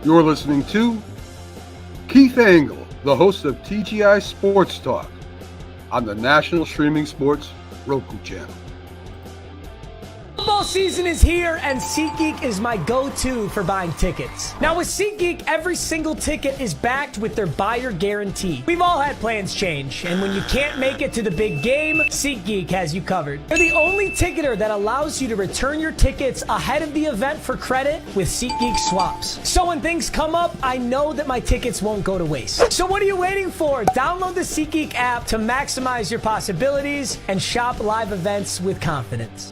You're listening to Keith Engle, the host of TGI Sports Talk on the National Streaming Sports Roku channel. Football season is here, and SeatGeek is my go-to for buying tickets. Now with SeatGeek, every single ticket is backed with their buyer guarantee. We've all had plans change, and when you can't make it to the big game, SeatGeek has you covered. They're the only ticketer that allows you to return your tickets ahead of the event for credit with SeatGeek swaps. So when things come up, I know that my tickets won't go to waste. So what are you waiting for? Download the SeatGeek app to maximize your possibilities and shop live events with confidence.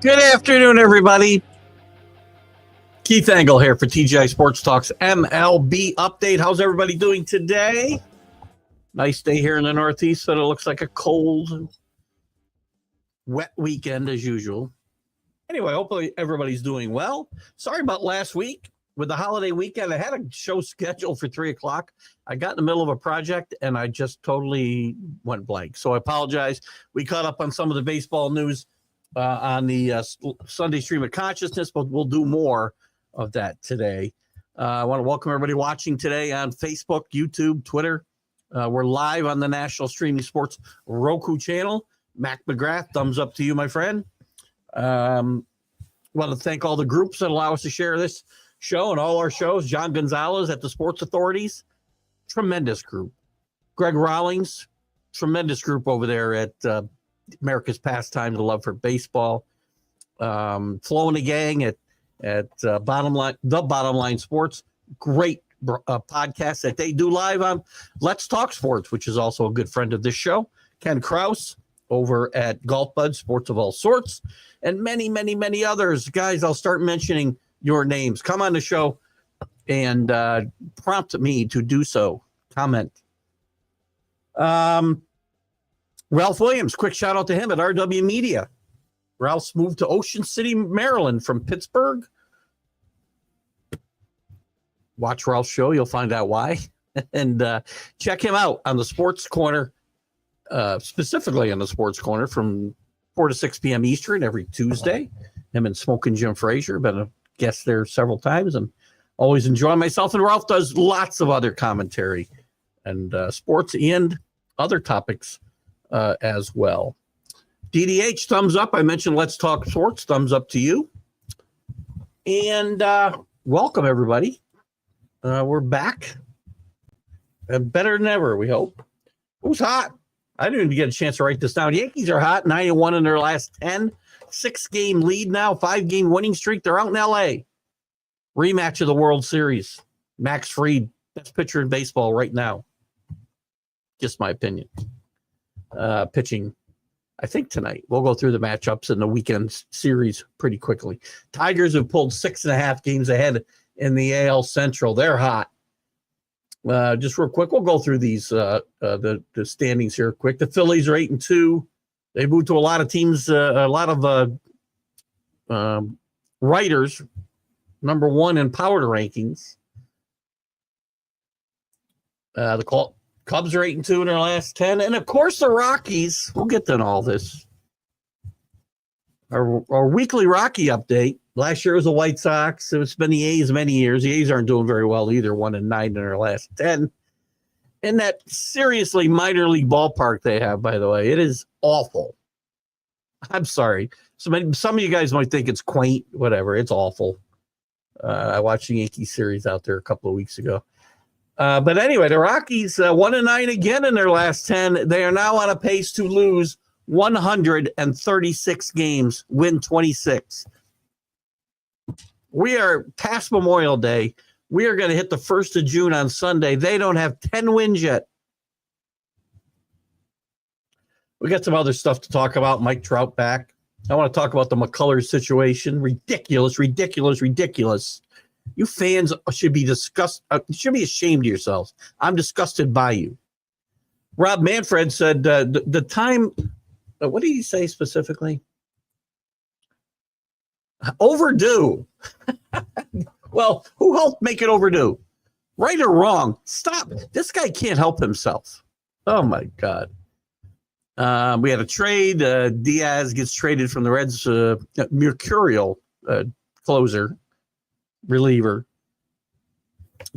Good afternoon, everybody. Keith Engle here for TGI Sports Talk's MLB update. How's everybody doing today? Nice day here in the Northeast, but it looks like a cold, wet weekend as usual. Anyway, hopefully everybody's doing well. Sorry about last week. With the holiday weekend, I had a show scheduled for 3 o'clock. I got in the middle of a project, and I just totally went blank. So I apologize. We caught up on some of the baseball news on the Sunday Stream of Consciousness, but we'll do more of that today. I want to welcome everybody watching today on Facebook, YouTube, Twitter. We're live on the National Streaming Sports Roku channel. Mac McGrath, thumbs up to you, my friend. Want to thank all the groups that allow us to share this show and all our shows. John Gonzalez at the Sports Authorities, tremendous group. Greg Rawlings, tremendous group over there at America's Pastime, the love for baseball. Flo and the gang at the Bottom Line Sports, great podcast that they do live on Let's Talk Sports, which is also a good friend of this show. Ken Krause over at Golf Bud Sports of All Sorts, and many, many, many others. Guys, I'll start mentioning your names. Come on the show and prompt me to do so. Comment. Ralph Williams, quick shout out to him at RW Media. Ralph's moved to Ocean City, Maryland from Pittsburgh. Watch Ralph's show. You'll find out why. And check him out on the Sports Corner, specifically on the Sports Corner from 4 to 6 p.m. Eastern every Tuesday. Him and Smoking Jim Frazier. Been a guest there several times and always enjoy myself. And Ralph does lots of other commentary and sports and other topics as well. DDH, thumbs up. I mentioned Let's Talk Sports. Thumbs up to you. And welcome, everybody. We're back. And better than ever, we hope. Who's hot? I didn't even get a chance to write this down. Yankees are hot, 9-1 in their last 10. 6-game lead now, 5-game winning streak. They're out in L.A. Rematch of the World Series. Max Fried, best pitcher in baseball right now. Just my opinion. Pitching, I think, tonight. We'll go through the matchups in the weekend series pretty quickly. Tigers have pulled 6.5 games ahead in the AL Central. They're hot. Just real quick, we'll go through these the standings here quick. The Phillies are 8-2. They moved to a lot of teams, a lot of writers, number one in power rankings. The Cubs are 8-2 in their last 10. And, of course, the Rockies. We'll get to all this. Our weekly Rocky update. Last year was the White Sox. It's been the A's many years. The A's aren't doing very well either, 1-9 in their last 10. And that seriously minor league ballpark they have, by the way, it is awful. I'm sorry. Some of you guys might think it's quaint, whatever. It's awful. I watched the Yankee series out there a couple of weeks ago. But anyway, the Rockies 1-9 again in their last 10. They are now on a pace to lose 136 games, win 26. We are past Memorial Day. We are going to hit the 1st of June on Sunday. They don't have 10 wins yet. We got some other stuff to talk about. Mike Trout back. I want to talk about the McCullers situation. Ridiculous, ridiculous, ridiculous. You fans should be should be ashamed of yourselves. I'm disgusted by you. Rob Manfred said the time. What did he say specifically? Overdue. Well, who helped make it overdue? Right or wrong? Stop. This guy can't help himself. Oh my God. We had a trade. Diaz gets traded from the Reds. Mercurial closer reliever,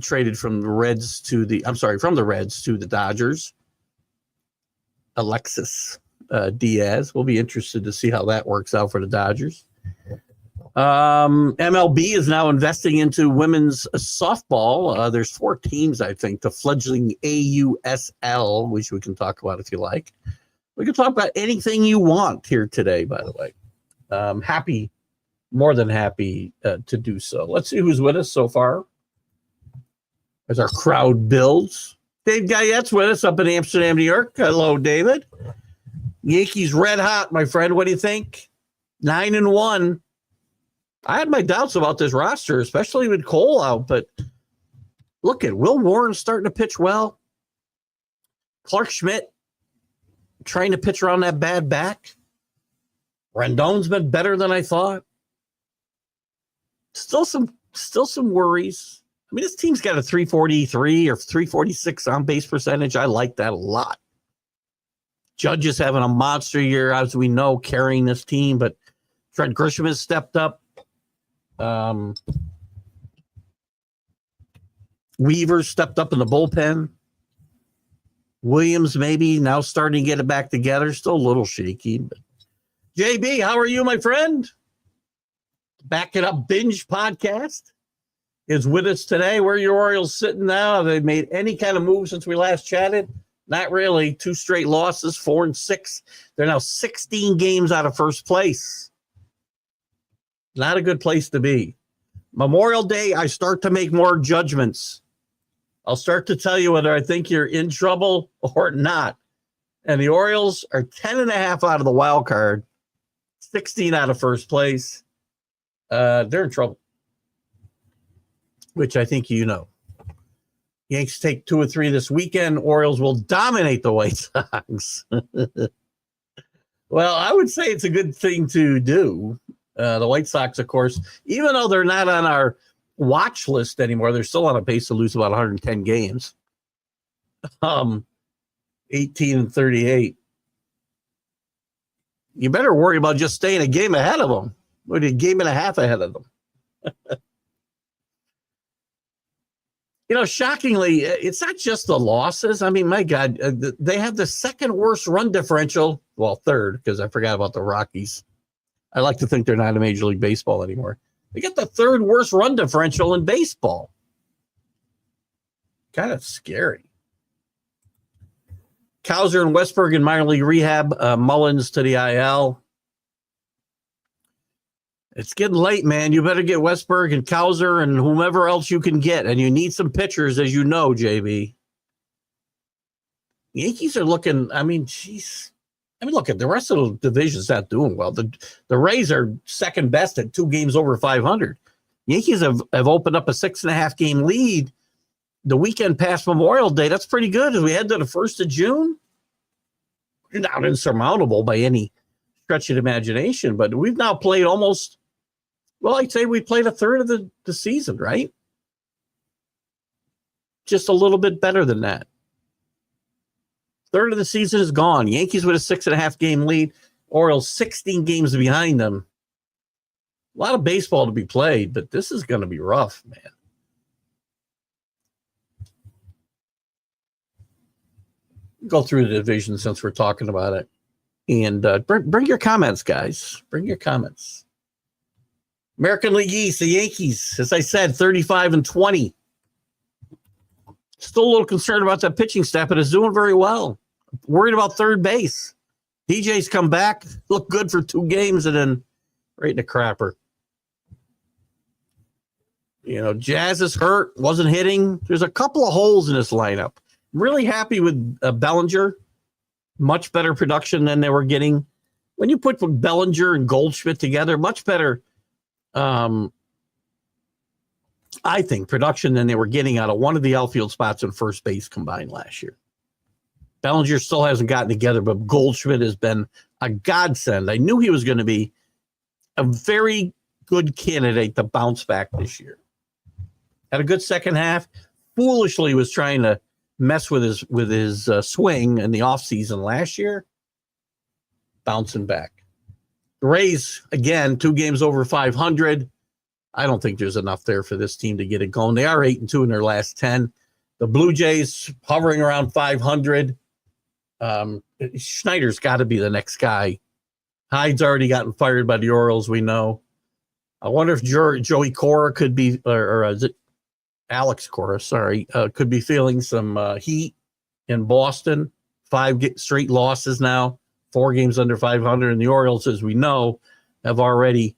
traded from the Reds to the Dodgers. Alexis Diaz. We'll be interested to see how that works out for the Dodgers. MLB is now investing into women's softball. There's 4 teams, I think, the fledgling AUSL, which we can talk about if you like. We can talk about anything you want here today, by the way. More than happy to do so. Let's see who's with us so far as our crowd builds. Dave Guyette's with us up in Amsterdam, New York. Hello, David. Yankees red hot, my friend. What do you think? 9-1. I had my doubts about this roster, especially with Cole out, but look at Will Warren starting to pitch well. Clark Schmidt trying to pitch around that bad back. Rendon's been better than I thought. Still some worries. I mean, this team's got a 343 or 346 on base percentage. I like that a lot. Judge is having a monster year, as we know, carrying this team, but Trent Grisham has stepped up. Weaver stepped up in the bullpen. Williams maybe now starting to get it back together. Still a little shaky. But JB, how are you, my friend? Back It Up Binge podcast is with us today. Where are your Orioles sitting now? Have they made any kind of move since we last chatted? Not really. 2 straight losses, 4-6. They're now 16 games out of first place. Not a good place to be. Memorial Day, I start to make more judgments. I'll start to tell you whether I think you're in trouble or not. And the Orioles are 10.5 out of the wild card, 16 out of first place. They're in trouble, which I think you know. Yanks take 2 or 3 this weekend. Orioles will dominate the White Sox. Well, I would say it's a good thing to do. The White Sox, of course, even though they're not on our watch list anymore, they're still on a pace to lose about 110 games. 18-38. You better worry about just staying a game ahead of them. Or a game and a half ahead of them. Shockingly, it's not just the losses. I mean, my God, they have the second worst run differential. Well, third, because I forgot about the Rockies. I like to think they're not in Major League Baseball anymore. They got the third worst run differential in baseball. Kind of scary. Cowser and Westberg in minor league rehab. Mullins to the IL. It's getting late, man. You better get Westberg and Cowser and whomever else you can get. And you need some pitchers, as you know, JB. Yankees are looking, look at the rest of the division's not doing well. The Rays are second best at 2 games over 500. Yankees have opened up a 6.5 game lead the weekend past Memorial Day. That's pretty good as we head to the 1st of June. We're not insurmountable by any stretch of imagination, but we've now played almost, I'd say we played a third of the season, right? Just a little bit better than that. Third of the season is gone. Yankees with a 6.5 game lead. Orioles 16 games behind them. A lot of baseball to be played, but this is going to be rough, man. Go through the division since we're talking about it. And bring your comments, guys. Bring your comments. American League East, the Yankees, as I said, 35-20. Still a little concerned about that pitching staff, but it's doing very well. Worried about third base. DJ's come back, looked good for 2 games, and then right in the crapper. Jazz is hurt, wasn't hitting. There's a couple of holes in this lineup. I'm really happy with Bellinger. Much better production than they were getting. When you put Bellinger and Goldschmidt together, much better, I think, production than they were getting out of one of the outfield spots in first base combined last year. Bellinger still hasn't gotten together, but Goldschmidt has been a godsend. I knew he was going to be a very good candidate to bounce back this year. Had a good second half. Foolishly was trying to mess with his swing in the offseason last year. Bouncing back. The Rays, again, 2 games over 500. I don't think there's enough there for this team to get it going. They are 8-2 in their last 10. The Blue Jays hovering around 500. Schneider's got to be the next guy. Hyde's already gotten fired by the Orioles, we know. I wonder if Joey Cora could be, or is it Alex Cora, sorry, could be feeling some heat in Boston. 5 straight losses now, 4 games under 500. And the Orioles, as we know, have already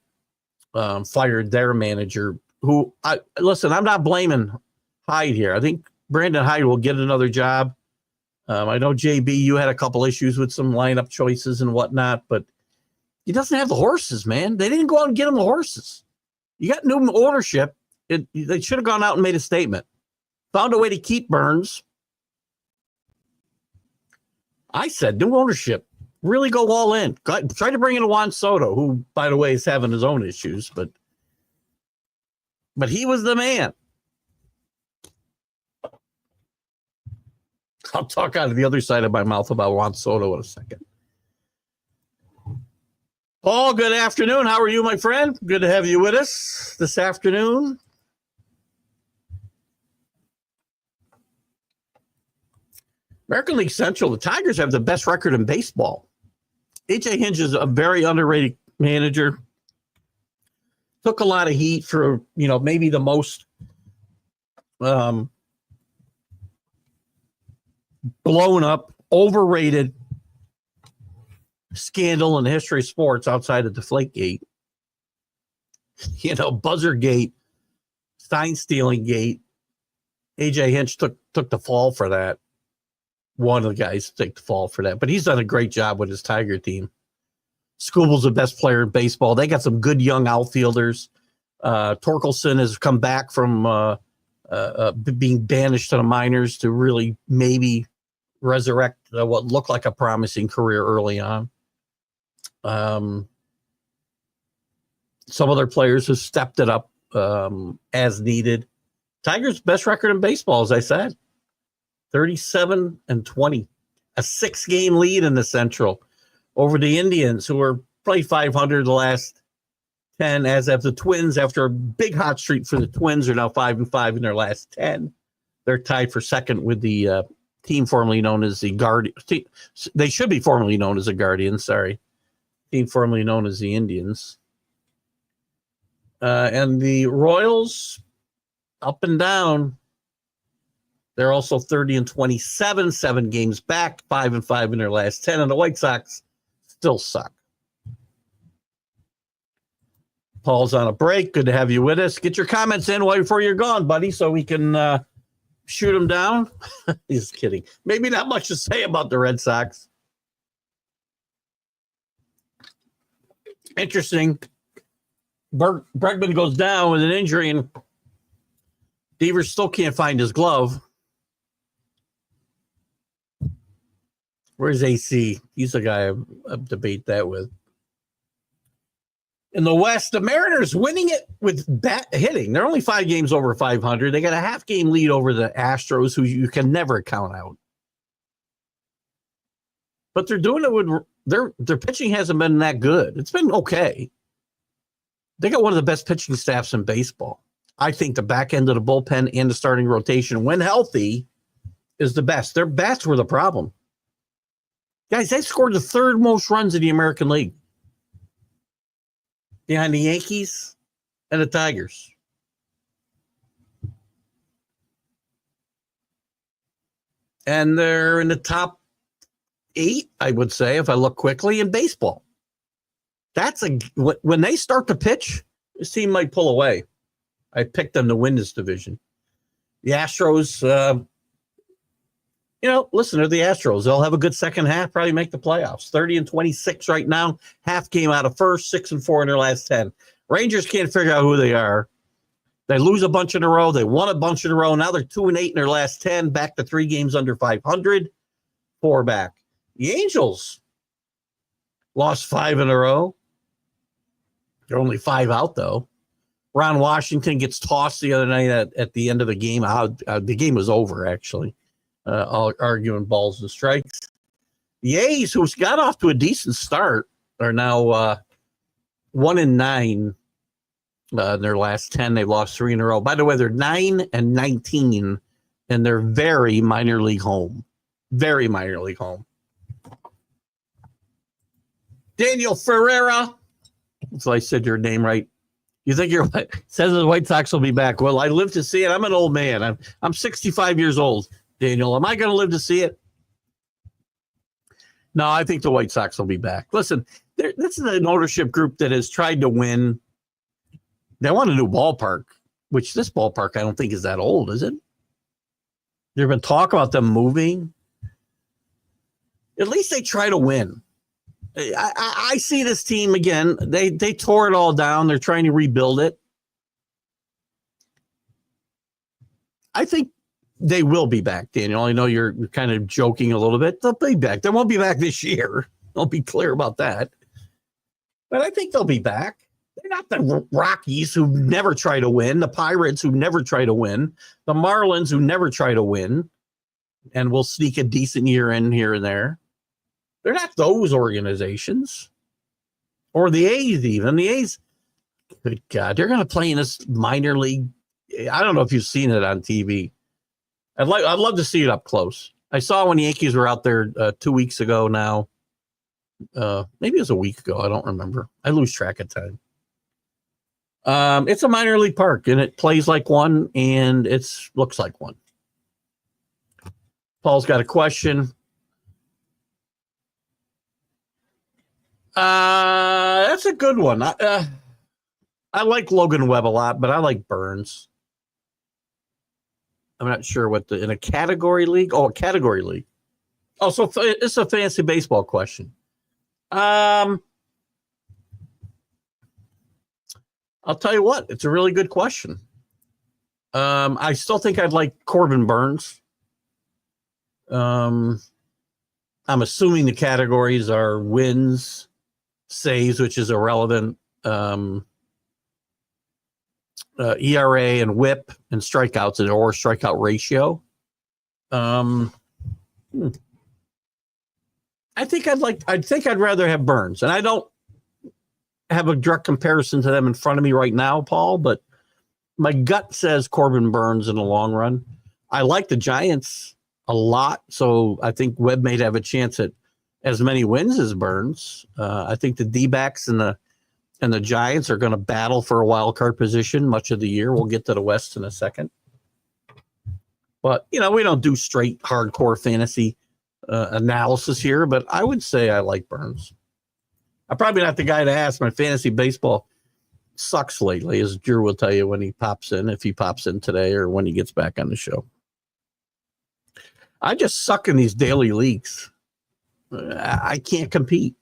fired their manager, who, listen, I'm not blaming Hyde here. I think Brandon Hyde will get another job. I know, JB, you had a couple issues with some lineup choices and whatnot, but he doesn't have the horses, man. They didn't go out and get him the horses. You got new ownership. They should have gone out and made a statement. Found a way to keep Burns. I said, new ownership. Really go all in. Try to bring in Juan Soto, who, by the way, is having his own issues, but he was the man. I'll talk out of the other side of my mouth about Juan Soto in a second. Paul, good afternoon. How are you, my friend? Good to have you with us this afternoon. American League Central, the Tigers have the best record in baseball. A.J. Hinch is a very underrated manager. Took a lot of heat for, maybe the most blown up, overrated scandal in the history of sports outside of Deflategate. Buzzergate, sign stealing gate. A.J. Hinch took the fall for that. One of the guys took the fall for that, but he's done a great job with his Tiger team. Scooble's the best player in baseball. They got some good young outfielders. Torkelson has come back from being banished to the minors to really maybe resurrect what looked like a promising career early on. Some other players have stepped it up as needed. Tigers' best record in baseball, as I said. 37-20, a 6-game lead in the Central over the Indians, who are probably 500 the last 10, as have the Twins. After a big hot streak for the Twins, are now 5-5 in their last 10. They're tied for second with the team formerly known as the Guardians. They should be formerly known as the Guardians, sorry. Team formerly known as the Indians. And the Royals, up and down. They're also 30-27, 7 games back, 5-5 in their last 10. And the White Sox still suck. Paul's on a break. Good to have you with us. Get your comments in before you're gone, buddy, so we can shoot them down. He's kidding. Maybe not much to say about the Red Sox. Interesting. Bregman goes down with an injury, and Devers still can't find his glove. Where's AC? He's the guy I debate that with. In the West, the Mariners winning it with bat hitting. They're only 5 games over 500. They got a half-game lead over the Astros, who you can never count out. But they're doing it with their pitching hasn't been that good. It's been okay. They got one of the best pitching staffs in baseball. I think the back end of the bullpen and the starting rotation, when healthy, is the best. Their bats were the problem. Guys, they scored the 3rd most runs in the American League, behind the Yankees and the Tigers. And they're in the top 8, I would say, if I look quickly, in baseball. When they start to pitch, this team might pull away. I picked them to win this division. The Astros, listen, they're the Astros. They'll have a good second half, probably make the playoffs. 30-26 right now, half game out of first, 6-4 in their last 10. Rangers can't figure out who they are. They lose a bunch in a row. They won a bunch in a row. Now they're 2-8 in their last 10, back to 3 games under 500, 4 back. The Angels lost 5 in a row. They're only 5 out, though. Ron Washington gets tossed the other night at the end of the game. The game was over, actually. Arguing balls and strikes. The A's, who's got off to a decent start, are now 1-9 In their last 10, they've lost 3 in a row. By the way, they're 9-19, and they're very minor league home. Very minor league home. Daniel Ferreira. So I said your name right. You think says the White Sox will be back. Well, I live to see it. I'm an old man. I'm 65 years old, Daniel. Am I going to live to see it? No, I think the White Sox will be back. Listen, this is an ownership group that has tried to win. They want a new ballpark, which this ballpark I don't think is that old, is it? There's been talk about them moving. At least they try to win. I see this team again. They tore it all down. They're trying to rebuild it. I think they will be back, Daniel. I know you're kind of joking a little bit. They'll be back. They won't be back this year. I'll be clear about that. But I think they'll be back. They're not the Rockies who never try to win, the Pirates who never try to win, the Marlins who never try to win, and will sneak a decent year in here and there. They're not those organizations. Or the A's even. The A's, good God, they're going to play in this minor league. I don't know if you've seen it on TV. I'd love to see it up close. I saw when the Yankees were out there 2 weeks ago now. Maybe it was a week ago. I don't remember. I lose track of time. It's a minor league park, and it plays like one, and it looks like one. Paul's got a question. That's a good one. I like Logan Webb a lot, but I like Burns. I'm not sure what in a category league. Oh, a category league. Oh, so it's a fantasy baseball question. I'll tell you what, it's a really good question. I still think I'd like Corbin Burns. I'm assuming the categories are wins, saves, which is irrelevant, ERA and WHIP and strikeouts or strikeout ratio. I think I'd rather have Burns, and I don't have a direct comparison to them in front of me right now, Paul, but my gut says Corbin Burns in the long run. I like the Giants a lot, so I think Webb may have a chance at as many wins as Burns. I think the D-backs and the Giants are going to battle for a wild card position much of the year. We'll get to the West in a second. But, we don't do straight hardcore fantasy analysis here, but I would say I like Burns. I'm probably not the guy to ask. My fantasy baseball sucks lately, as Drew will tell you when he pops in, if he pops in today or when he gets back on the show. I just suck in these daily leagues. I can't compete.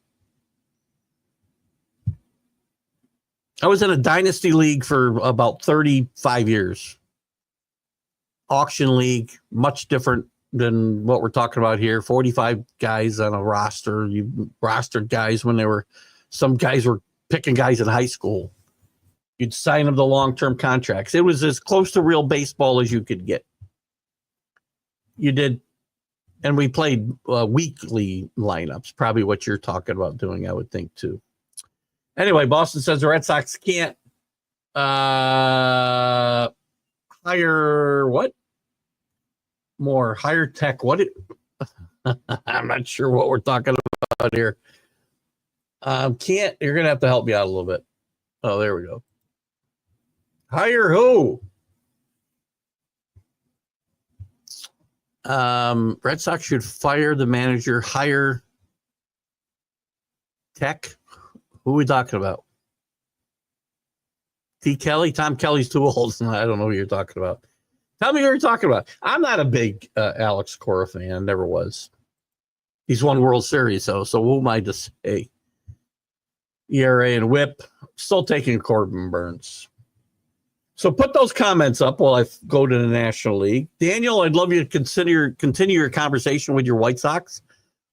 I was in a dynasty league for about 35 years. Auction league, much different than what we're talking about here. 45 guys on a roster. You rostered guys when some guys were picking guys in high school. You'd sign them to long-term contracts. It was as close to real baseball as you could get. You did, and we played weekly lineups, probably what you're talking about doing, I would think, too. Anyway, Boston says the Red Sox can't hire what? More higher tech. What? I'm not sure what we're talking about here. You're going to have to help me out a little bit. Oh, there we go. Hire who? Red Sox should fire the manager, hire tech. Who are we talking about? T. Kelly? Tom Kelly's too old. I don't know who you're talking about. Tell me who you're talking about. I'm not a big Alex Cora fan. Never was. He's won World Series, so who am I to say? ERA and WHIP. Still taking Corbin Burns. So put those comments up while I go to the National League. Daniel, I'd love you to continue your conversation with your White Sox.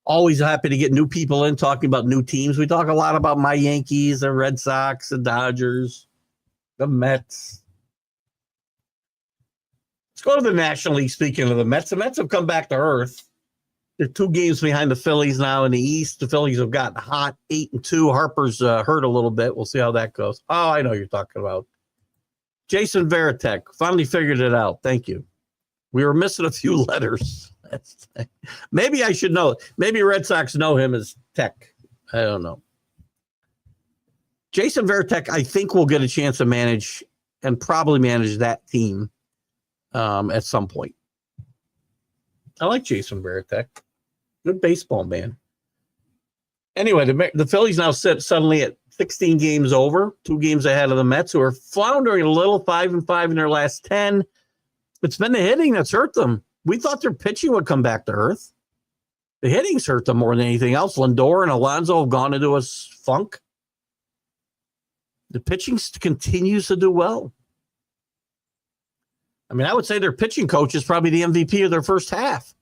Always happy to get new people in talking about new teams. We talk a lot about my Yankees, the Red Sox, the Dodgers, the Mets. Let's go to the National League. Speaking of the Mets have come back to earth. They're 2 games behind the Phillies now in the East. The Phillies have gotten hot, 8-2. Harper's hurt a little bit. We'll see how that goes. Oh, I know you're talking about. Jason Veritek finally figured it out. Thank you. We were missing a few letters. Maybe I should know. Maybe Red Sox know him as Tech. I don't know. Jason Veritek, I think, will get a chance to manage and probably manage that team at some point. I like Jason Veritek. Good baseball man. Anyway, the Phillies now sit suddenly at 16 games over, 2 games ahead of the Mets, who are floundering a little, 5-5 in their last 10. It's been the hitting that's hurt them. We thought their pitching would come back to earth. The hitting's hurt them more than anything else. Lindor and Alonso have gone into a funk. The pitching continues to do well. I mean, I would say their pitching coach is probably the MVP of their first half.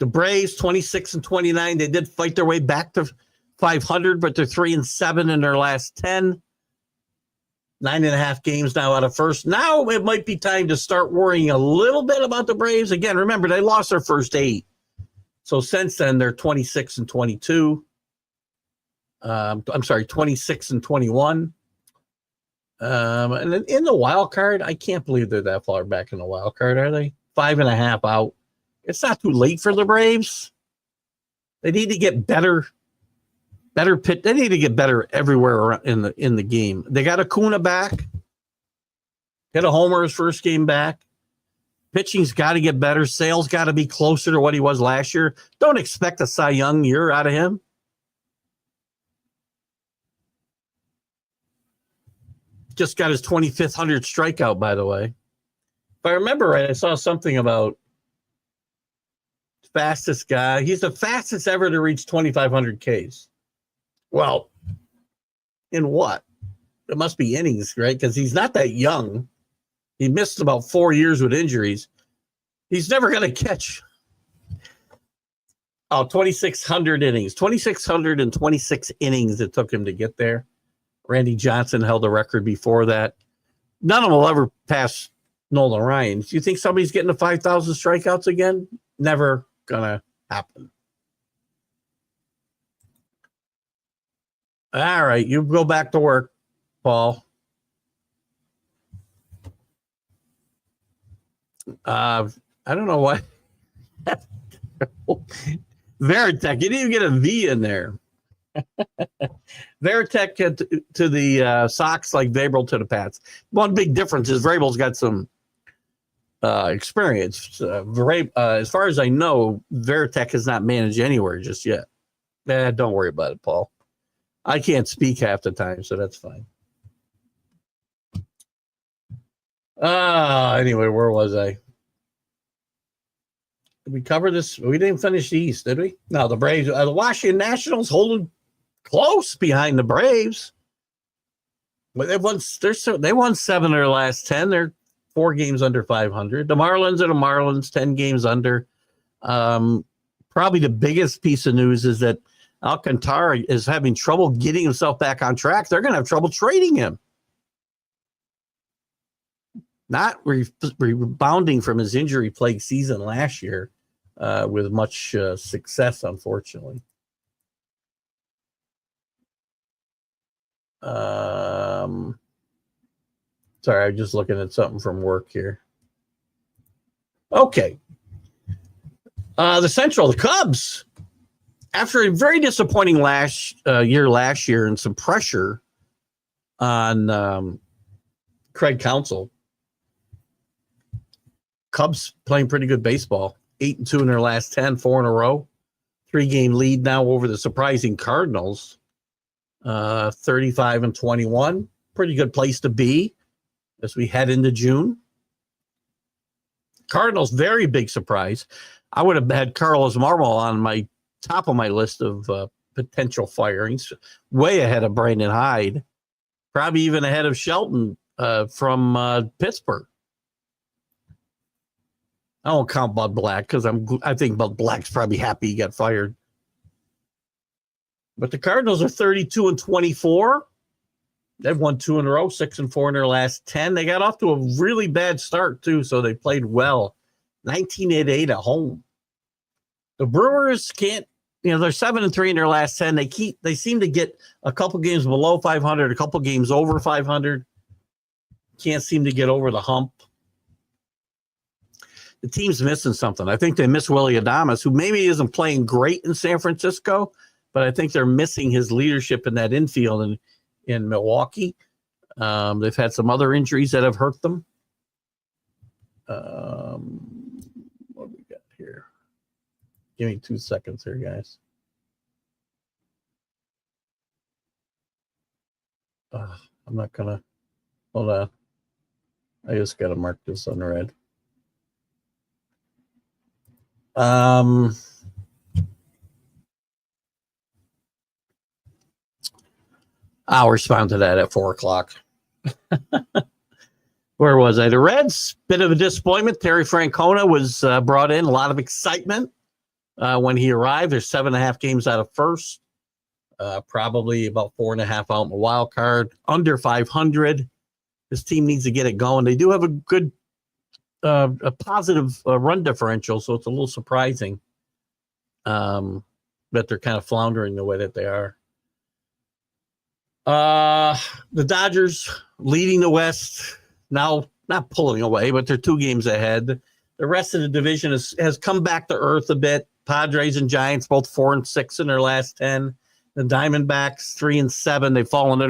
The Braves, 26-29. They did fight their way back to 500, but they're 3-7 in their last 10. 9.5 games now out of first. Now it might be time to start worrying a little bit about the Braves. Again, remember, they lost their first 8. So since then, they're 26-22. I'm sorry, 26-21. And then in the wild card, I can't believe they're that far back in the wild card, are they? 5.5 out. It's not too late for the Braves. They need to get better pit. They need to get better everywhere in the game. They got Acuna back. Hit a homer his first game back. Pitching's got to get better. Sale's got to be closer to what he was last year. Don't expect a Cy Young year out of him. Just got his 25th 100 strikeout, by the way. If I remember right, I saw something about fastest guy. He's the fastest ever to reach 2,500 Ks. Well, in what? It must be innings, right? Because he's not that young. He missed about 4 years with injuries. He's never going to catch 2,600 innings. 2,626 innings it took him to get there. Randy Johnson held the record before that. None of them will ever pass Nolan Ryan. Do you think somebody's getting to 5,000 strikeouts again? Never gonna happen. All right, you go back to work, Paul. I don't know why. Veritek, you didn't even get a V in there. Veritek to the Sox like Vrabel to the Pats. One big difference is Vrabel's got some experience. As far as I know, Veritek has not managed anywhere just yet. Don't worry about it, Paul. I can't speak half the time, so that's fine. Anyway, where was I? Did we cover this? We didn't finish the East, did we? No, the Braves. The Washington Nationals holding close behind the Braves. But they won 7 of their last 10. They're 4 games under 500. The Marlins are the Marlins, 10 games under. Probably the biggest piece of news is that Alcantara is having trouble getting himself back on track. They're going to have trouble trading him. Not rebounding from his injury-plagued season last year with much success, unfortunately. Sorry, I'm just looking at something from work here. Okay. The Central, the Cubs, after a very disappointing last year and some pressure on Craig Counsell, Cubs playing pretty good baseball. 8-2 in their last 10, 4 in a row. 3-game lead now over the surprising Cardinals. 35-21. Pretty good place to be as we head into June. Cardinals, very big surprise. I would have had Carlos Marmol on my top of my list of potential firings, way ahead of Brandon Hyde, probably even ahead of Shelton from Pittsburgh. I won't count Bud Black because I think Bud Black's probably happy he got fired. But the Cardinals are 32-24. They've won 2 in a row, 6-4 in their last 10. They got off to a really bad start too, so they played well. 19-8 at home. The Brewers can't they're 7-3 in their last 10. They seem to get a couple games below 500, a couple games over 500. Can't seem to get over the hump. The team's missing something. I think they miss Willie Adames, who maybe isn't playing great in San Francisco, but I think they're missing his leadership in that infield in Milwaukee. They've had some other injuries that have hurt them. What do we got here? Give me 2 seconds here, guys. I'm not going to. Hold on. I just got to mark this on red. I'll respond to that at 4:00. Where was I? The Reds, bit of a disappointment. Terry Francona was brought in. A lot of excitement when he arrived. There's 7.5 games out of first. Probably about 4.5 out in the wild card. Under 500. This team needs to get it going. They do have a good, a positive run differential, so it's a little surprising that they're kind of floundering the way that they are. The Dodgers leading the West, now not pulling away, but they're 2 games ahead. The rest of the division has come back to earth a bit. Padres and Giants both 4-6 in their last 10. The Diamondbacks 3-7. They've fallen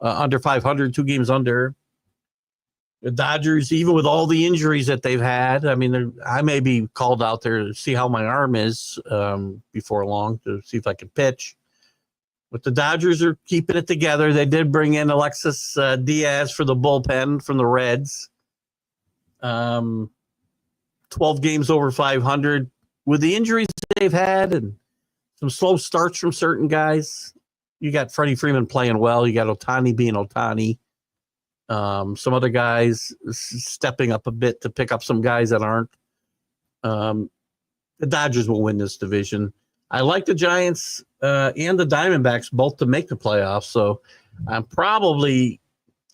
under 500, 2 games under. The Dodgers, even with all the injuries that they've had, I mean, I may be called out there to see how my arm is before long to see if I can pitch. But the Dodgers are keeping it together. They did bring in Alexis Diaz for the bullpen from the Reds. 12 games over 500. With the injuries they've had and some slow starts from certain guys, you got Freddie Freeman playing well. You got Ohtani being Ohtani. Some other guys stepping up a bit to pick up some guys that aren't. The Dodgers will win this division. I like the Giants and the Diamondbacks both to make the playoffs, so I'm probably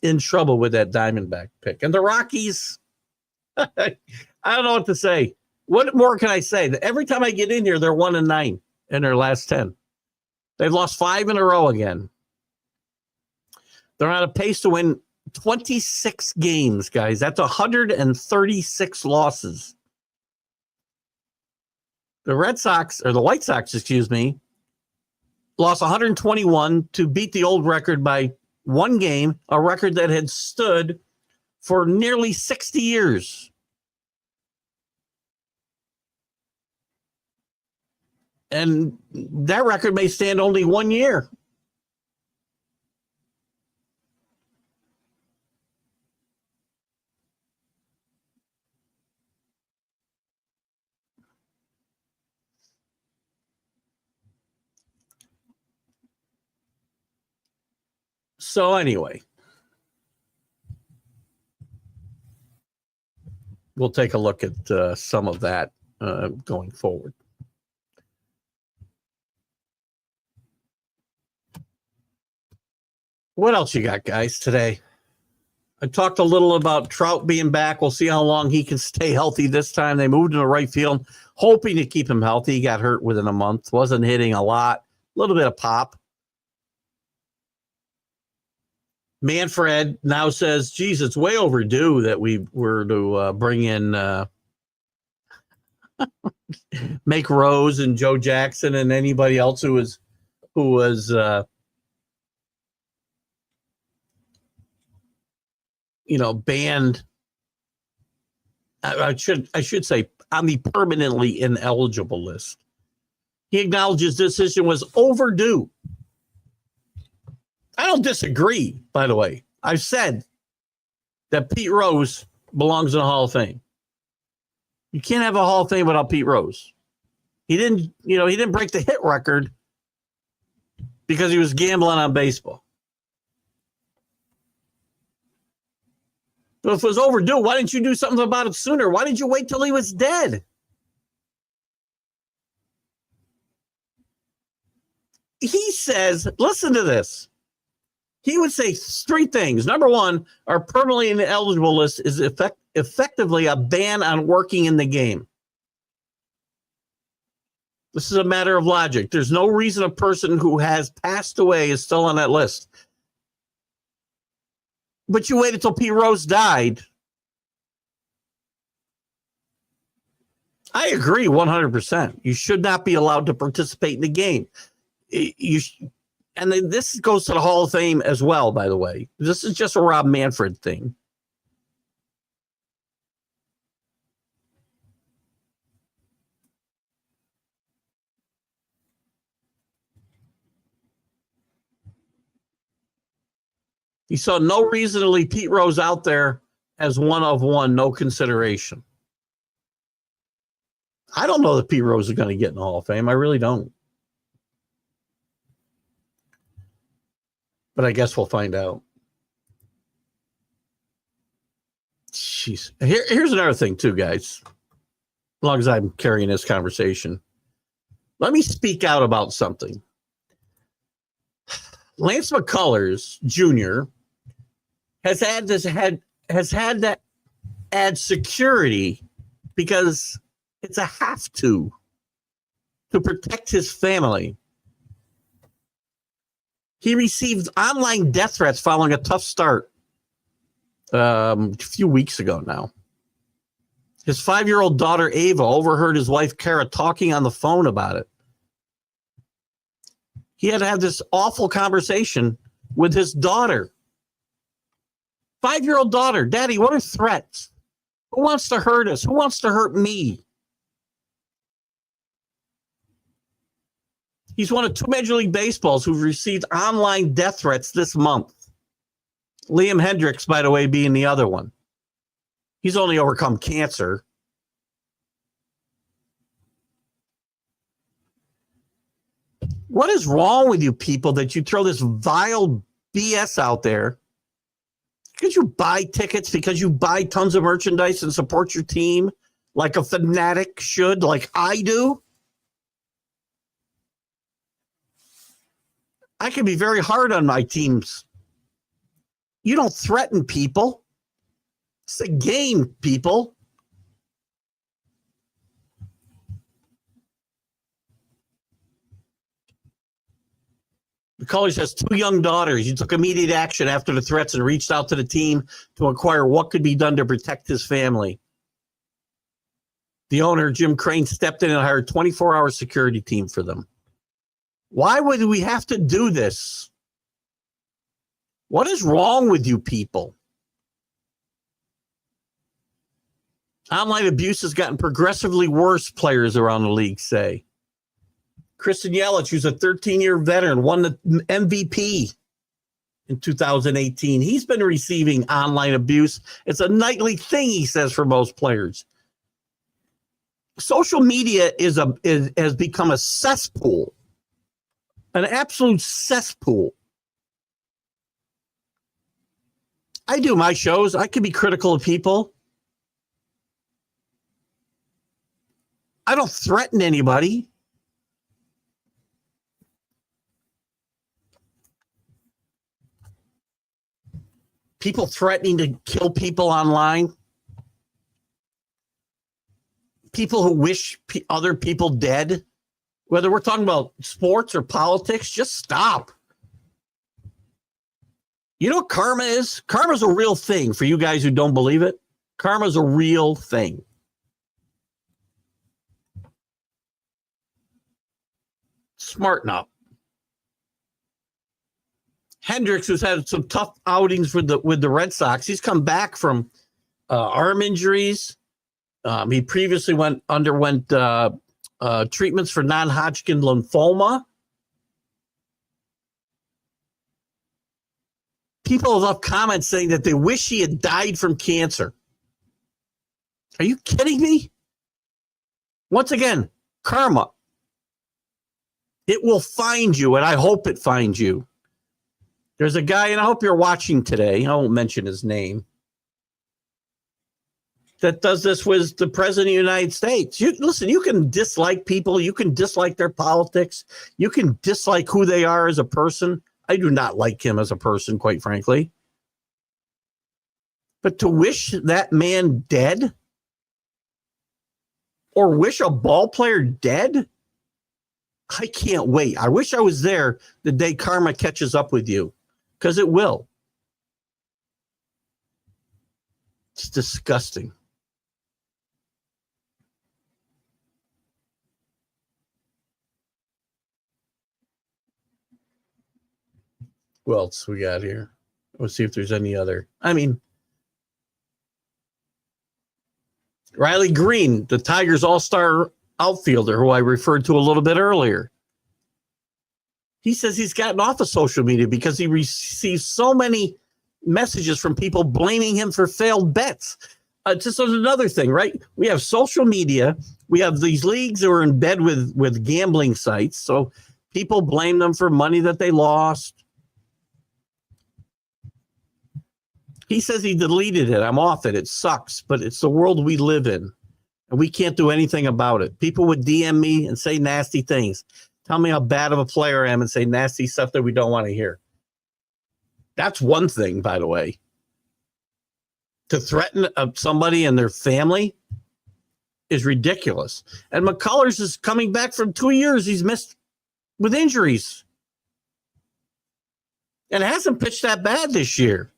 in trouble with that Diamondback pick. And the Rockies, I don't know what to say. What more can I say? Every time I get in here, they're 1-9 in their last 10. They've lost 5 in a row again. They're on a pace to win 26 games, guys. That's 136 losses. The White Sox, lost 121 to beat the old record by 1 game, a record that had stood for nearly 60 years. And that record may stand only 1 year. So anyway, we'll take a look at some of that going forward. What else you got, guys, today? I talked a little about Trout being back. We'll see how long he can stay healthy this time. They moved him to right field, hoping to keep him healthy. He got hurt within a month. Wasn't hitting a lot. A little bit of pop. Manfred now says, geez, it's way overdue that we were to bring in Make Rose and Joe Jackson and anybody else who was banned. I should say on the permanently ineligible list. He acknowledges this decision was overdue. I don't disagree, by the way. I've said that Pete Rose belongs in the Hall of Fame. You can't have a Hall of Fame without Pete Rose. He didn't break the hit record because he was gambling on baseball. So if it was overdue, why didn't you do something about it sooner? Why did you wait till he was dead? He says, listen to this. He would say 3 things. Number 1, our permanently ineligible list is effectively a ban on working in the game. This is a matter of logic. There's no reason a person who has passed away is still on that list. But you waited till Pete Rose died. I agree 100%. You should not be allowed to participate in the game. And then this goes to the Hall of Fame as well, by the way. This is just a Rob Manfred thing. He saw no reason to leave Pete Rose out there as one of one, no consideration. I don't know that Pete Rose is going to get in the Hall of Fame. I really don't. But I guess we'll find out. Jeez. Here's another thing, too, guys. As long as I'm carrying this conversation. Let me speak out about something. Lance McCullers Jr. has had to add security because it's a have to protect his family. He received online death threats following a tough start a few weeks ago now. His 5-year-old daughter, Ava, overheard his wife, Kara, talking on the phone about it. He had to have this awful conversation with his daughter. 5-year-old daughter, Daddy, what are threats? Who wants to hurt us? Who wants to hurt me? He's one of 2 Major League Baseballs who've received online death threats this month. Liam Hendricks, by the way, being the other one. He's only overcome cancer. What is wrong with you people that you throw this vile BS out there? Because you buy tickets, because you buy tons of merchandise and support your team like a fanatic should, like I do? I can be very hard on my teams. You don't threaten people. It's a game, people. McCullers has 2 young daughters. He took immediate action after the threats and reached out to the team to inquire what could be done to protect his family. The owner, Jim Crane, stepped in and hired a 24-hour security team for them. Why would we have to do this? What is wrong with you people? Online abuse has gotten progressively worse, players around the league say. Kristen Yelich, who's a 13-year veteran, won the MVP in 2018. He's been receiving online abuse. It's a nightly thing, he says, for most players. Social media has become a cesspool, an absolute cesspool. I do my shows. I can be critical of people. I don't threaten anybody. People threatening to kill people online. People who wish other people dead. Whether we're talking about sports or politics, just stop. You know what karma is? Karma's a real thing for you guys who don't believe it. Karma's a real thing. Smarten up. Hendricks, who's had some tough outings with the Red Sox, he's come back from arm injuries. He previously underwent treatments for non-Hodgkin lymphoma. People have left comments saying that they wish he had died from cancer. Are you kidding me? Once again, karma. It will find you, and I hope it finds you. There's a guy, and I hope you're watching today, I won't mention his name, that does this with the President of the United States. Listen, you can dislike people. You can dislike their politics. You can dislike who they are as a person. I do not like him as a person, quite frankly. But to wish that man dead or wish a ball player dead, I can't wait. I wish I was there the day karma catches up with you, because it will. It's disgusting. What else we got here? Let's see if there's any other. I mean, Riley Green, the Tigers all-star outfielder who I referred to a little bit earlier. He says he's gotten off of social media because he receives so many messages from people blaming him for failed bets. Just as another thing, right? We have social media. We have these leagues that are in bed with gambling sites. So people blame them for money that they lost. He says he deleted it. I'm off it. It sucks, but it's the world we live in, and we can't do anything about it. People would DM me and say nasty things. Tell me how bad of a player I am and say nasty stuff that we don't want to hear. That's one thing, by the way. To threaten somebody and their family is ridiculous. And McCullers is coming back from 2 years he's missed with injuries. And hasn't pitched that bad this year.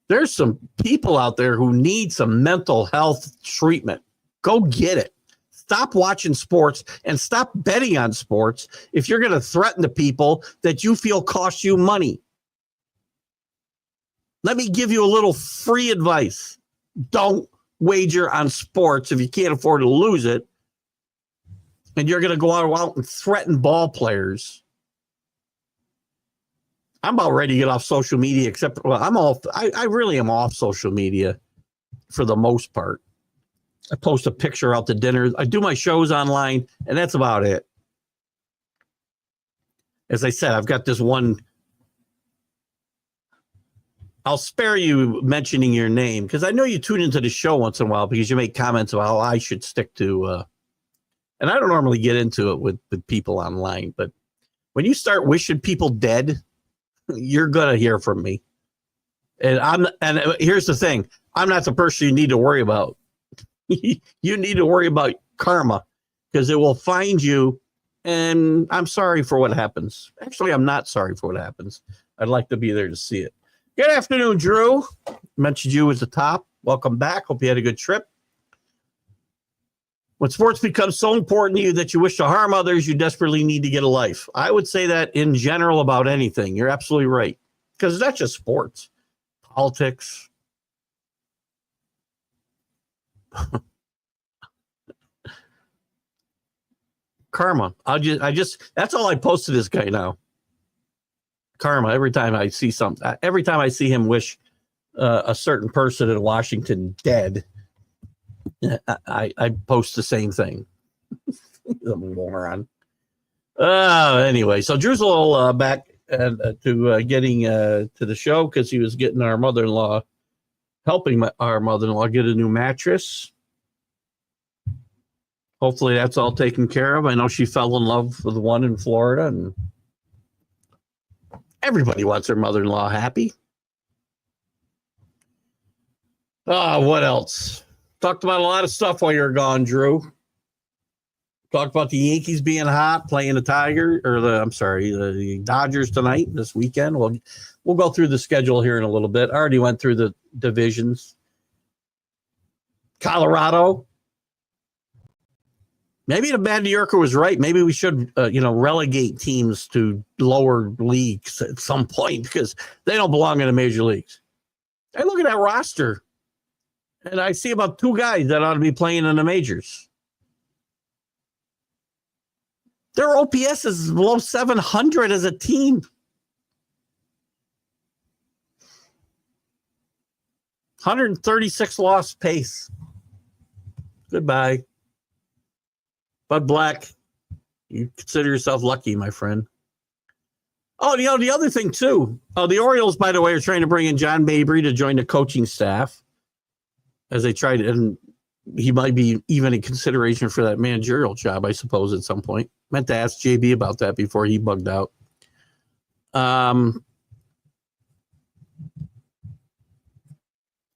There's some people out there who need some mental health treatment. Go get it. Stop watching sports and stop betting on sports if you're going to threaten the people that you feel cost you money. Let me give you a little free advice. Don't wager on sports if you can't afford to lose it. And you're going to go out and threaten ball players. I'm about ready to get off social media, except I really am off social media for the most part. I post a picture out to dinner. I do my shows online, and that's about it. As I said, I've got this one. I'll spare you mentioning your name because I know you tune into the show once in a while because you make comments about how I should stick to. And I don't normally get into it with people online, but when you start wishing people dead, you're gonna hear from me. And here's the thing: I'm not the person you need to worry about. You need to worry about karma because it will find you. And I'm sorry for what happens. Actually, I'm not sorry for what happens. I'd like to be there to see it. Good afternoon, Drew. Mentioned you at the top. Welcome back. Hope you had a good trip. When sports become so important to you that you wish to harm others, you desperately need to get a life. I would say that in general about anything. You're absolutely right. Because it's not just sports. Politics. Karma. That's all I post to this guy now. Karma. Every time I see something, every time I see him wish a certain person in Washington dead, I post the same thing. The moron. Anyway, so Drew's a little back to getting to the show because he was getting our mother-in-law, helping our mother-in-law get a new mattress. Hopefully that's all taken care of. I know she fell in love with the one in Florida, and everybody wants their mother-in-law happy. What else? Talked about a lot of stuff while you're gone, Drew. Talked about the Yankees being hot, playing the the Dodgers tonight, this weekend. We'll go through the schedule here in a little bit. I already went through the divisions. Colorado. Maybe the bad New Yorker was right. Maybe we should, relegate teams to lower leagues at some point because they don't belong in the major leagues. I look at that roster, and I see about two guys that ought to be playing in the majors. Their OPS is below 700 as a team. 136 loss pace. Goodbye. Bud Black, you consider yourself lucky, my friend. Oh, the other thing, too. Oh, the Orioles, by the way, are trying to bring in John Mabry to join the coaching staff as they try to, and he might be even in consideration for that managerial job, I suppose, at some point. Meant to ask JB about that before he bugged out.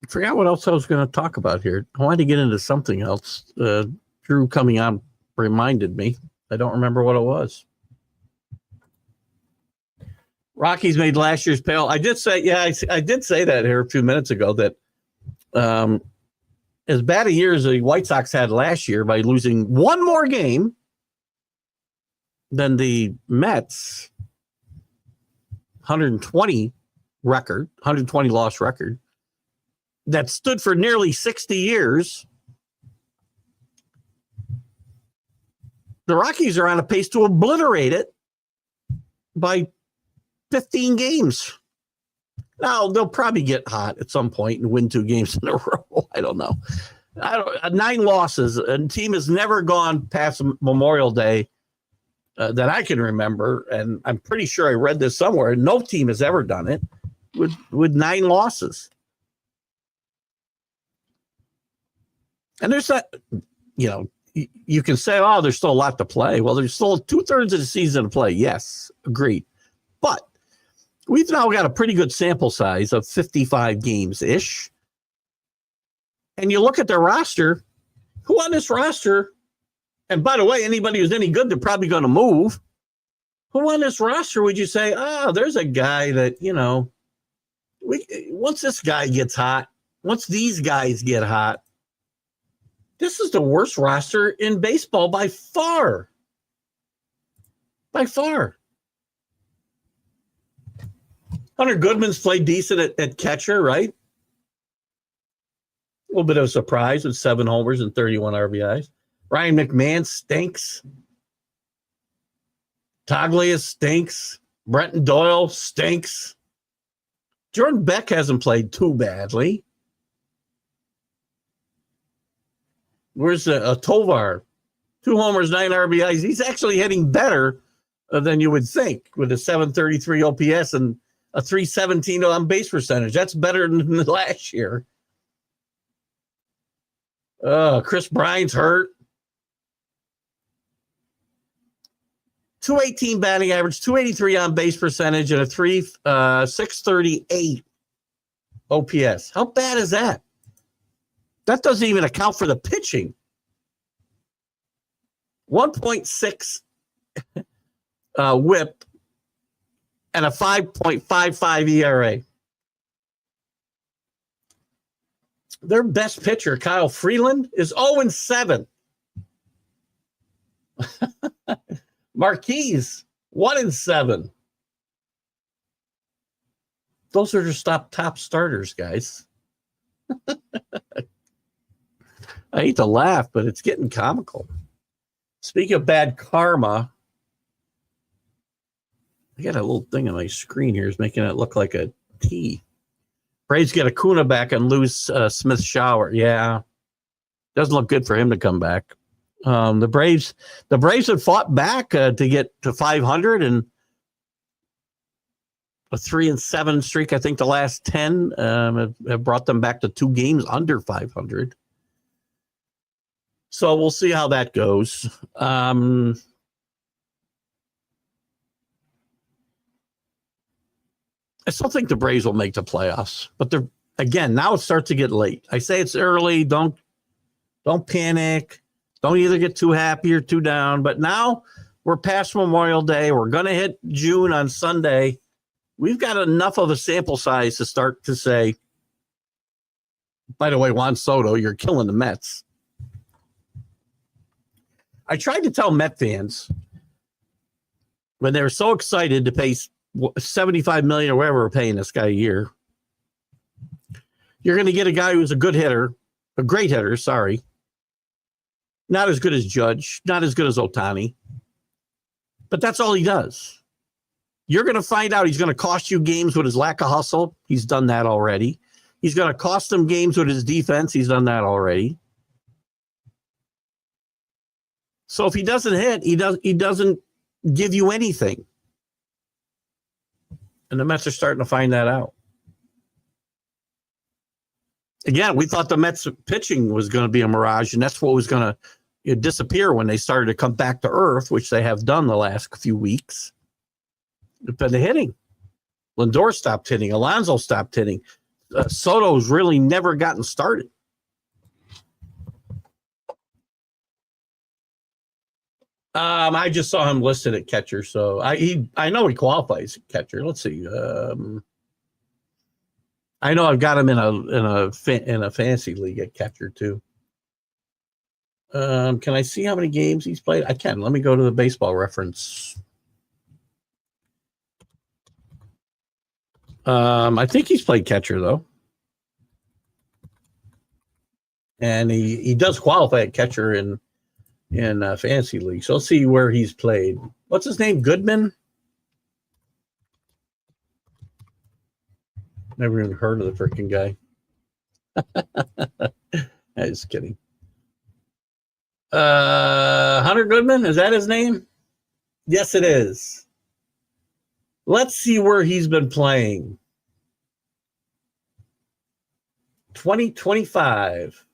I forgot what else I was going to talk about here. I wanted to get into something else. Drew coming on reminded me. I don't remember what it was. Rockies made last year's payroll. I did say, I did say that here a few minutes ago that as bad a year as the White Sox had last year by losing one more game than the Mets 120 loss record that stood for nearly 60 years. The Rockies are on a pace to obliterate it by 15 games. Now, they'll probably get hot at some point and win 2 games in a row. I don't know. 9 losses. A team has never gone past Memorial Day that I can remember, and I'm pretty sure I read this somewhere. No team has ever done it with 9 losses. And there's that, you can say, oh, there's still a lot to play. Well, there's still 2/3 of the season to play. Yes, agreed. But we've now got a pretty good sample size of 55 games-ish. And you look at their roster, who on this roster, and by the way, anybody who's any good, they're probably going to move. Who on this roster would you say, there's a guy that, once this guy gets hot, once these guys get hot, this is the worst roster in baseball by far. By far. Hunter Goodman's played decent at catcher, right? A little bit of a surprise with 7 homers and 31 RBIs. Ryan McMahon stinks. Toglia stinks. Brenton Doyle stinks. Jordan Beck hasn't played too badly. Where's Tovar? 2 homers, 9 RBIs. He's actually hitting better than you would think with a 733 OPS and a 317 on base percentage. That's better than last year. Chris Bryant's hurt. 218 batting average, 283 on base percentage, and a 638 OPS. How bad is that? That doesn't even account for the pitching. 1.6 whip and a 5.55 ERA. Their best pitcher, Kyle Freeland, is 0-7. Marquise, 1-7. Those are just top starters, guys. I hate to laugh, but it's getting comical. Speaking of bad karma, I got a little thing on my screen here is making it look like a T. Braves get Acuna back and lose Smith Shower. Yeah, doesn't look good for him to come back. The Braves have fought back to get to 500 and a 3-7 streak. I think the last 10 have brought them back to 2 games under 500. So we'll see how that goes. I still think the Braves will make the playoffs, but now it starts to get late. I say it's early. Don't panic. Don't either get too happy or too down. But now we're past Memorial Day. We're going to hit June on Sunday. We've got enough of a sample size to start to say, by the way, Juan Soto, you're killing the Mets. I tried to tell Met fans when they were so excited to pay $75 million or whatever we're paying this guy a year. You're going to get a guy who's a good hitter, a great hitter, sorry. Not as good as Judge, not as good as Ohtani. But that's all he does. You're going to find out he's going to cost you games with his lack of hustle. He's done that already. He's going to cost them games with his defense. He's done that already. So if he doesn't hit, he doesn't give you anything. And the Mets are starting to find that out. Again, we thought the Mets pitching was going to be a mirage, and that's what was going to disappear when they started to come back to earth, which they have done the last few weeks. But the hitting. Lindor stopped hitting. Alonso stopped hitting. Soto's really never gotten started. I just saw him listed at catcher, so I know he qualifies at catcher. Let's see. I know I've got him in a fantasy league at catcher too. Can I see how many games he's played? I can. Let me go to the Baseball Reference. I think he's played catcher though, and he does qualify at catcher in fantasy league. So let's see where he's played. What's his name? Goodman? Never even heard of the freaking guy. I'm just kidding. Hunter Goodman, is that his name? Yes, it is. Let's see where he's been playing. 2025.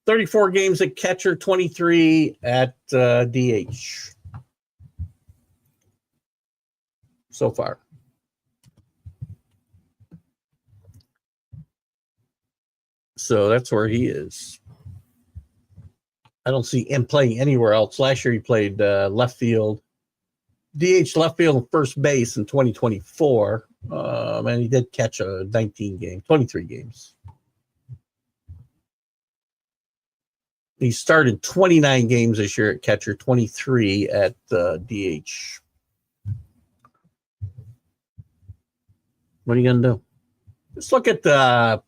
34 games at catcher, 23 at DH so far. So that's where he is. I don't see him playing anywhere else. Last year he played left field, DH, left field, and first base in 2024. And he did catch 23 games. He started 29 games this year at catcher, 23 at DH. What are you going to do? Let's look at the...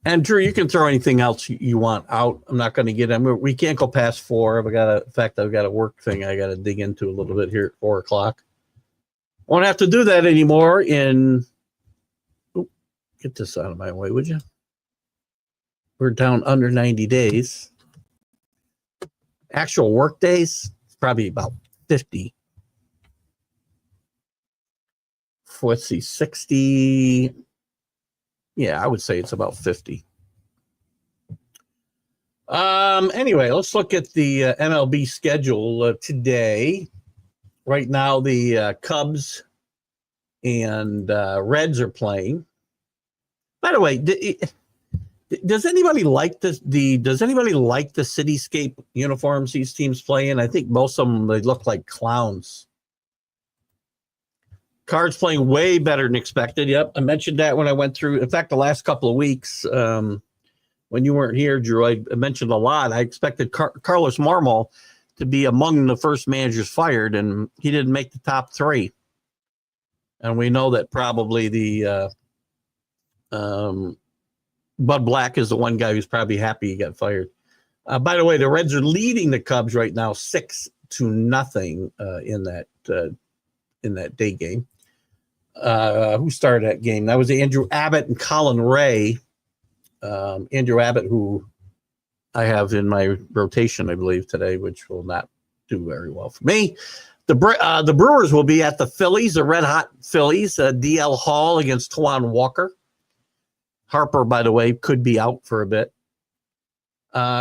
And Drew, you can throw anything else you want out. I'm not going to get them. We can't go past 4. I've got a work thing I got to dig into a little bit here at 4 o'clock. I won't have to do that anymore get this out of my way, would you? We're down under 90 days. Actual work days, it's probably about 50. Let's see, 60. Yeah, I would say it's about 50. Anyway, let's look at the MLB schedule today. Right now, the Cubs and Reds are playing. By the way, does anybody like this? Does anybody like the cityscape uniforms these teams play in? I think most of them, they look like clowns. Cards playing way better than expected. Yep, I mentioned that when I went through. In fact, the last couple of weeks, when you weren't here, Drew, I mentioned a lot. I expected Carlos Marmol to be among the first managers fired, and he didn't make the top 3. And we know that probably the Bud Black is the one guy who's probably happy he got fired. By the way, the Reds are leading the Cubs right now 6-0 in that day game. Who started that game? That was Andrew Abbott and Colin Ray. Andrew Abbott, who I have in my rotation, I believe, today, which will not do very well for me. The Brewers will be at the Phillies, the Red Hot Phillies. DL Hall against Tawan Walker. Harper, by the way, could be out for a bit.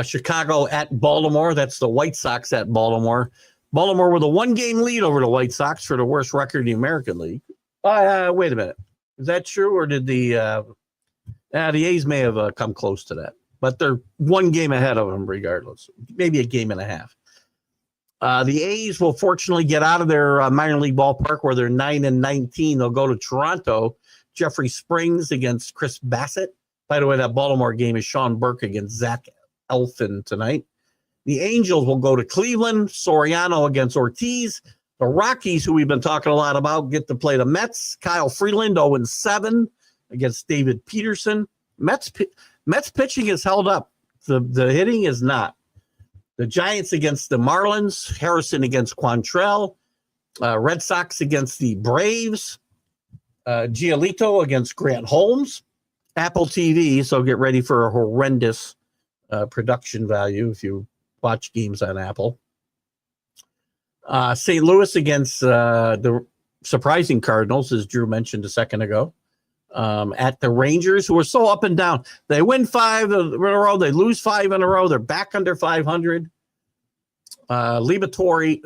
Chicago at Baltimore. That's the White Sox at Baltimore. Baltimore with a 1-game lead over the White Sox for the worst record in the American League. Wait a minute. Is that true, or did the A's may have come close to that? But they're 1 game ahead of them regardless. Maybe a game and a half. The A's will fortunately get out of their minor league ballpark where they're 9-19. They'll go to Toronto. Jeffrey Springs against Chris Bassett. By the way, that Baltimore game is Sean Burke against Zach Elfin tonight. The Angels will go to Cleveland. Soriano against Ortiz. The Rockies, who we've been talking a lot about, get to play the Mets. Kyle Freeland 0-7 against David Peterson. Mets pitching is held up. The hitting is not. The Giants against the Marlins. Harrison against Quantrell. Red Sox against the Braves. Giolito against Grant Holmes. Apple TV, so get ready for a horrendous production value if you watch games on Apple. St. Louis against the surprising Cardinals, as Drew mentioned a second ago. At the Rangers, who are so up and down. They win 5 in a row. They lose 5 in a row. They're back under 500. Lebatori,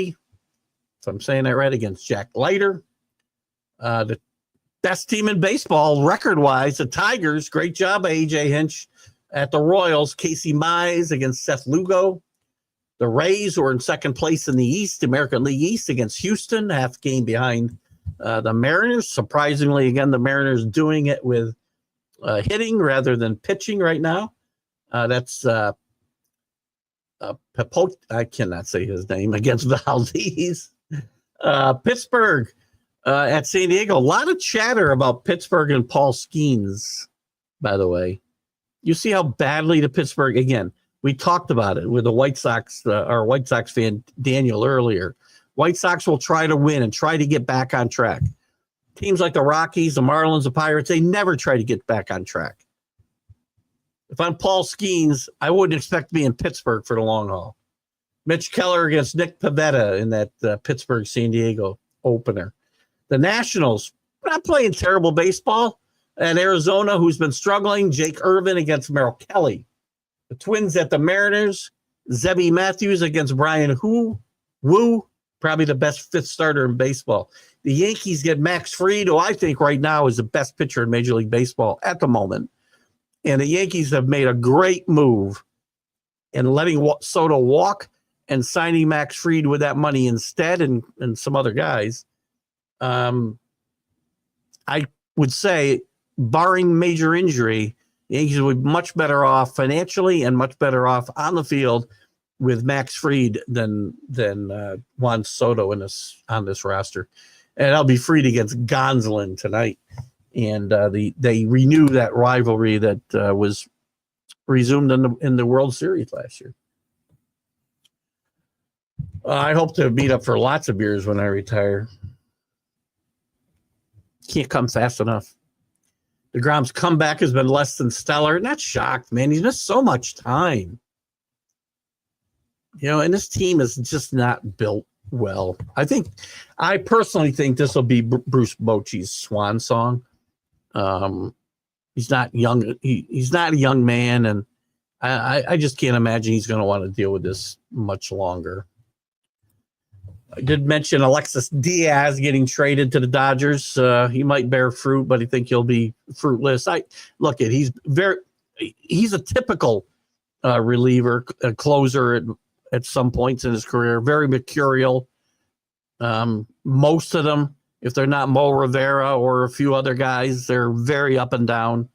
if I'm saying that right, against Jack Leiter. The best team in baseball record-wise, the Tigers. Great job by A.J. Hinch at the Royals. Casey Mize against Seth Lugo. The Rays were in second place in the East, American League East, against Houston, half game behind the Mariners. Surprisingly, again, the Mariners doing it with hitting rather than pitching right now. That's I cannot say his name, against Valdez. Pittsburgh at San Diego. A lot of chatter about Pittsburgh and Paul Skeens, by the way. You see how badly the Pittsburgh, again, we talked about it with the White Sox, our White Sox fan, Daniel, earlier. White Sox will try to win and try to get back on track. Teams like the Rockies, the Marlins, the Pirates, they never try to get back on track. If I'm Paul Skeens, I wouldn't expect to be in Pittsburgh for the long haul. Mitch Keller against Nick Pivetta in that Pittsburgh-San Diego opener. The Nationals, not playing terrible baseball. And Arizona, who's been struggling, Jake Irvin against Merrill Kelly. The Twins at the Mariners, Zebby Matthews against Brian Wu, probably the best fifth starter in baseball. The Yankees get Max Fried, who I think right now is the best pitcher in Major League Baseball at the moment. And the Yankees have made a great move in letting Soto walk and signing Max Fried with that money instead, and some other guys. I would say, barring major injury, the Yankees would be much better off financially and much better off on the field with Max Fried than Juan Soto on this roster. And I'll be Fried against Gonsolin tonight. And they renew that rivalry that was resumed in the World Series last year. I hope to meet up for lots of beers when I retire. Can't come fast enough. DeGrom's comeback has been less than stellar. Not shocked, man. He's missed so much time. And this team is just not built well. I personally think this will be Bruce Bochy's swan song. He's not young. He's not a young man, and I just can't imagine he's going to want to deal with this much longer. I did mention Alexis Diaz getting traded to the Dodgers. He might bear fruit, but I think he'll be fruitless. He's a typical reliever, a closer at some points in his career. Very mercurial. Most of them, if they're not Mo Rivera or a few other guys, they're very up and down.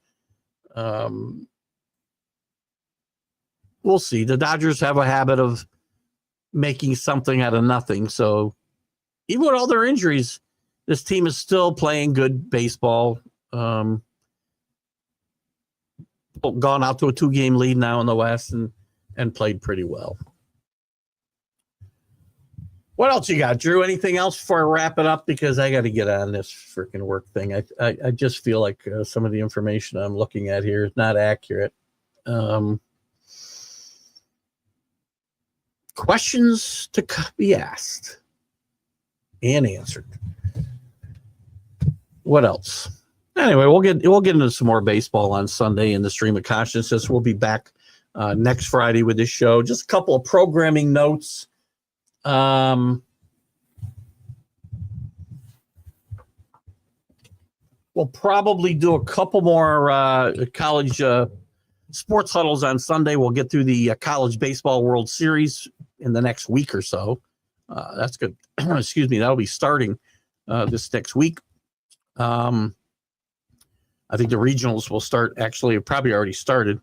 We'll see. The Dodgers have a habit of making something out of nothing. So even with all their injuries, this team is still playing good baseball. Gone out to a 2-game lead now in the West and played pretty well. What else you got, Drew? Anything else before I wrap it up? Because I got to get on this freaking work thing. I just feel like some of the information I'm looking at here is not accurate. Questions to be asked and answered. What else? Anyway, we'll get into some more baseball on Sunday in the Stream of Consciousness. We'll be back next Friday with this show. Just a couple of programming notes. We'll probably do a couple more college sports huddles on Sunday. We'll get through the College Baseball World Series in the next week or so. That's good. Excuse me. That'll be starting this next week. I think the regionals will start. Actually, it probably already started.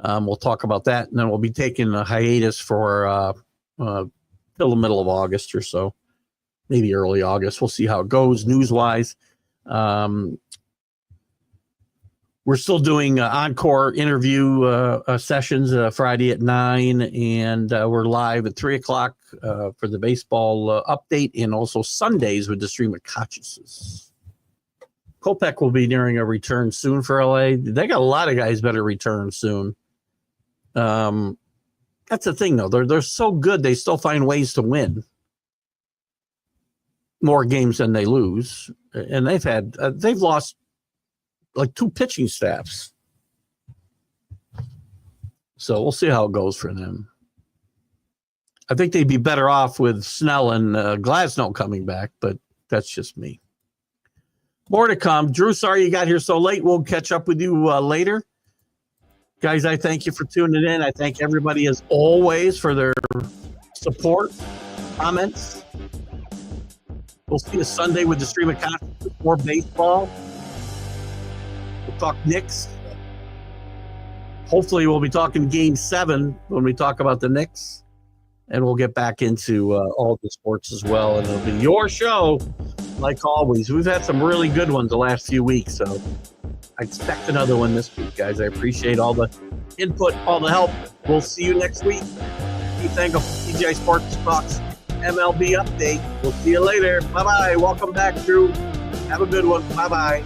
We'll talk about that, and then we'll be taking a hiatus for till the middle of August or so, maybe early August. We'll see how it goes news-wise. We're still doing encore interview sessions Friday at 9, and we're live at 3 o'clock for the baseball update, and also Sundays with the Stream of Consciousness. Kopech will be nearing a return soon for LA. They got a lot of guys better return soon. That's the thing, though. They're so good, they still find ways to win more games than they lose. And they've lost like 2 pitching staffs. So we'll see how it goes for them. I think they'd be better off with Snell and Glasnow coming back, but that's just me. More to come. Drew, sorry you got here so late. We'll catch up with you later. Guys, I thank you for tuning in. I thank everybody, as always, for their support, comments. We'll see you Sunday with the stream of consciousness for baseball. We'll talk Knicks. Hopefully, we'll be talking Game 7 when we talk about the Knicks. And we'll get back into all the sports as well. And it'll be your show, like always. We've had some really good ones the last few weeks, so I expect another one this week, guys. I appreciate all the input, all the help. We'll see you next week. Keith Engle from TGI Sports Talks MLB update. We'll see you later. Bye-bye. Welcome back, Drew. Have a good one. Bye-bye.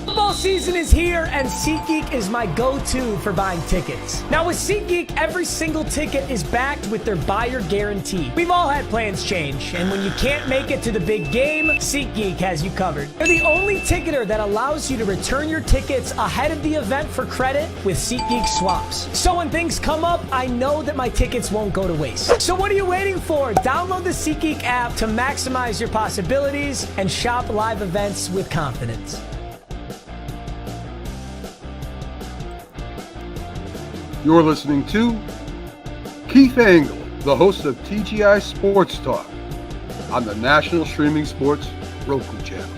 Football season is here, and SeatGeek is my go-to for buying tickets. Now with SeatGeek, every single ticket is backed with their buyer guarantee. We've all had plans change, and when you can't make it to the big game, SeatGeek has you covered. They're the only ticketer that allows you to return your tickets ahead of the event for credit with SeatGeek swaps. So when things come up, I know that my tickets won't go to waste. So what are you waiting for? Download the SeatGeek app to maximize your possibilities and shop live events with confidence. You're listening to Keith Engle, the host of TGI Sports Talk on the National Streaming Sports Roku channel.